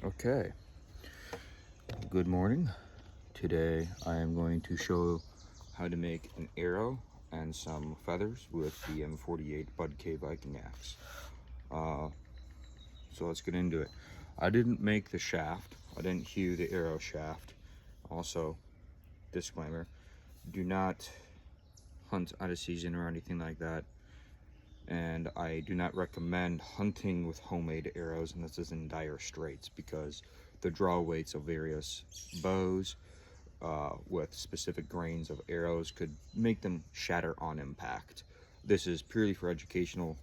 Okay, good morning. Today I am going to show how to make an arrow and some feathers with the M48 Bud K Viking axe. So let's get into it. I didn't make the shaft. I didn't hew the arrow shaft. Also, disclaimer, do not hunt out of season or anything like that. And I do not recommend hunting with homemade arrows unless it's in dire straits, because the draw weights of various bows with specific grains of arrows could make them shatter on impact. This is purely for educational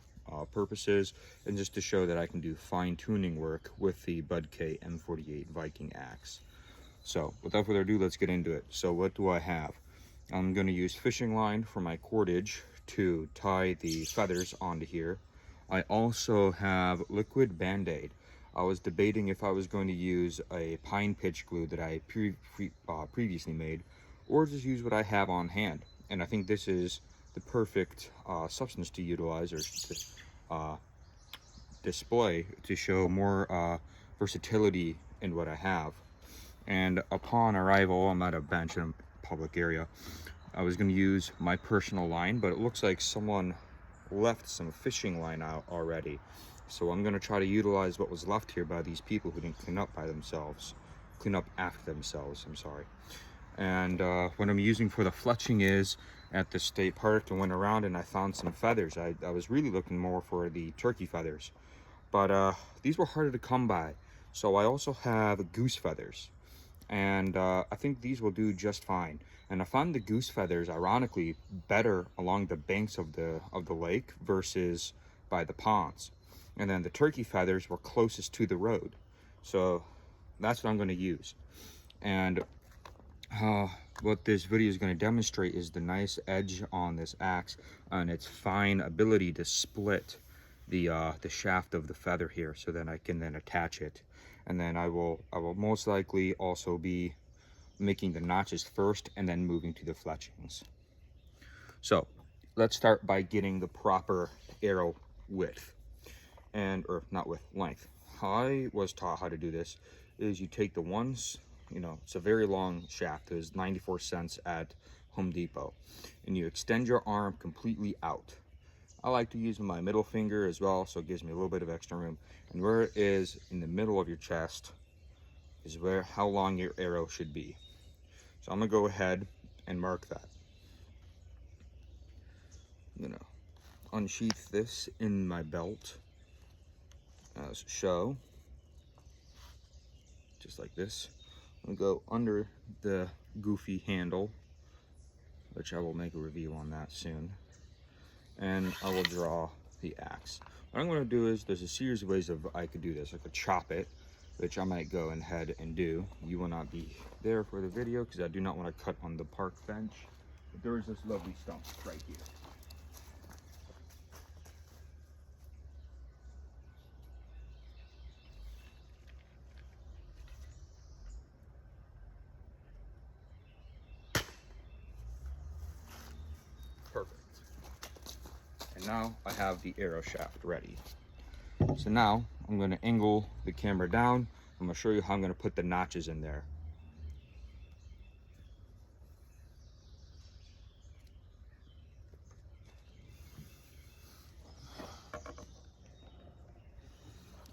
purposes and just to show that I can do fine-tuning work with the Bud K M48 Viking axe. So without further ado, let's get into it. So what do I have? I'm going to use fishing line for my cordage to tie the feathers onto here. I also have liquid Band-Aid. I was debating if I was going to use a pine pitch glue that I previously made, or just use what I have on hand. And I think this is the perfect substance to utilize or to display to show more versatility in what I have. And upon arrival, I'm at a bench in a public area. I was going to use my personal line, but it looks like someone left some fishing line out already. So I'm going to try to utilize what was left here by these people who didn't clean up after themselves, I'm sorry. And what I'm using for the fletching is at the state park. I went around and I found some feathers. I was really looking more for the turkey feathers, but these were harder to come by. So I also have goose feathers, and I think these will do just fine. And I found the goose feathers ironically better along the banks of the lake versus by the ponds. And then the turkey feathers were closest to the road, so that's what I'm going to use. And what this video is going to demonstrate is the nice edge on this axe and its fine ability to split the shaft of the feather here, so that I can then attach it. And then I will most likely also be making the notches first and then moving to the fletchings. So let's start by getting the proper arrow width, or not width, length. How I was taught how to do this is you take the ones, it's a very long shaft. It was 94 cents at Home Depot, and you extend your arm completely out. I like to use my middle finger as well, so it gives me a little bit of extra room. And where it is in the middle of your chest is how long your arrow should be. So I'm gonna go ahead and mark that. I'm gonna unsheath this in my belt as show, just like this. I'm gonna go under the goofy handle, which I will make a review on that soon, and I will draw the axe. What I'm going to do is, there's a series of ways I could do this. I could chop it, which I might go ahead and do. You will not be there for the video because I do not want to cut on the park bench. But there is this lovely stump right here. Perfect. And now I have the arrow shaft ready. So now I'm going to angle the camera down. I'm going to show you how I'm going to put the notches in there.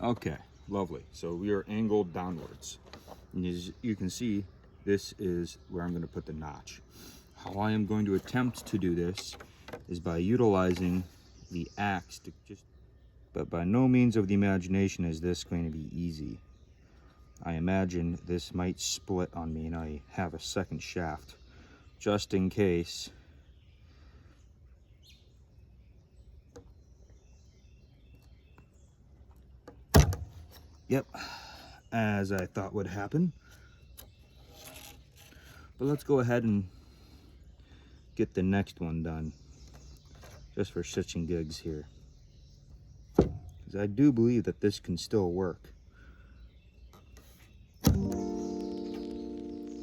Okay, lovely. So we are angled downwards. And as you can see, this is where I'm going to put the notch. How I am going to attempt to do this is by utilizing the axe to but by no means of the imagination is this going to be easy. I imagine this might split on me and I have a second shaft just in case. Yep, as I thought would happen. But let's go ahead and get the next one done, just for shits and gigs here. Because I do believe that this can still work.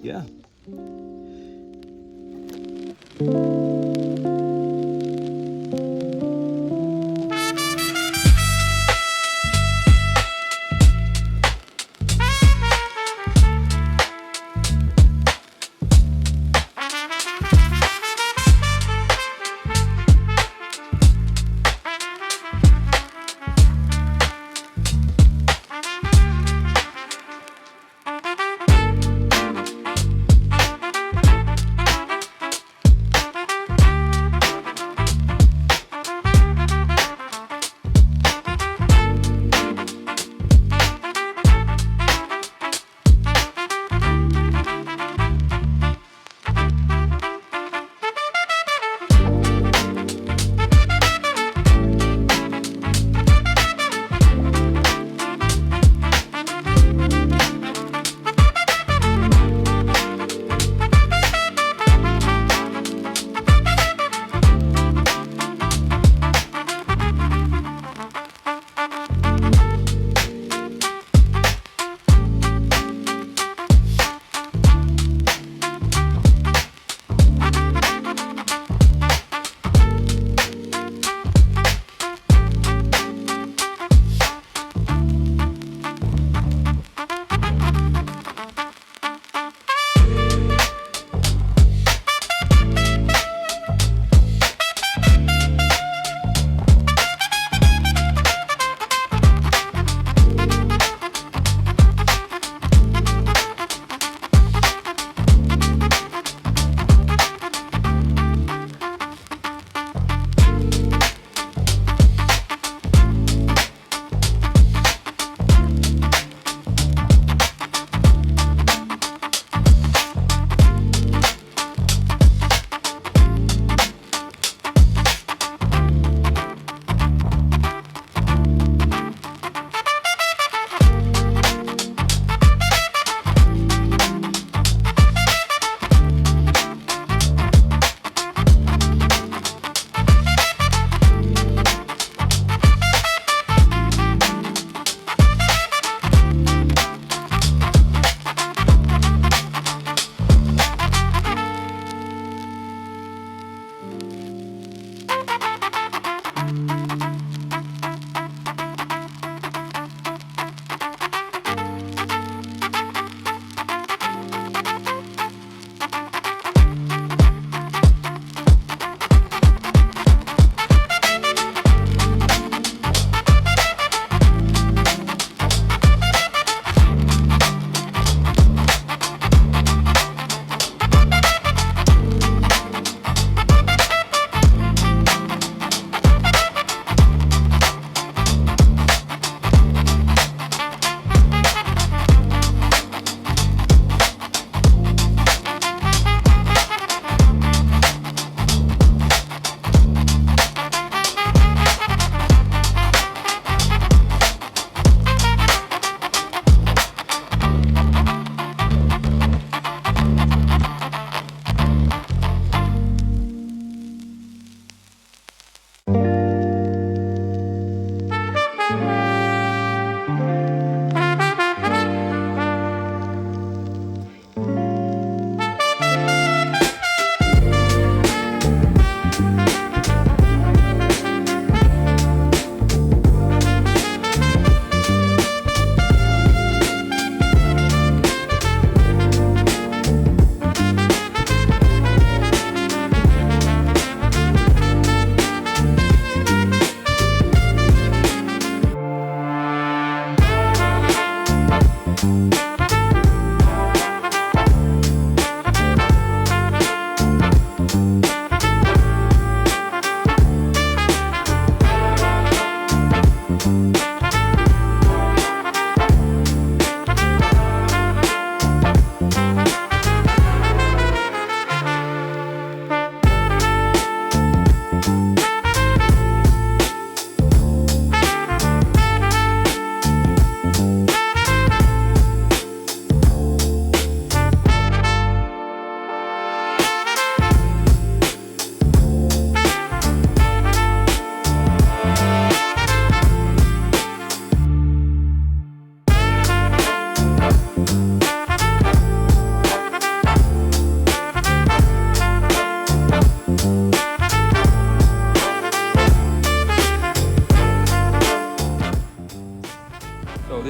Yeah.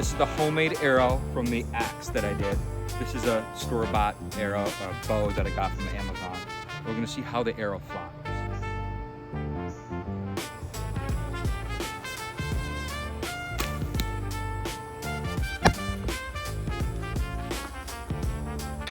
this is the homemade arrow from the axe that I did. This is a store-bought arrow, bow that I got from Amazon. We're gonna see how the arrow flies.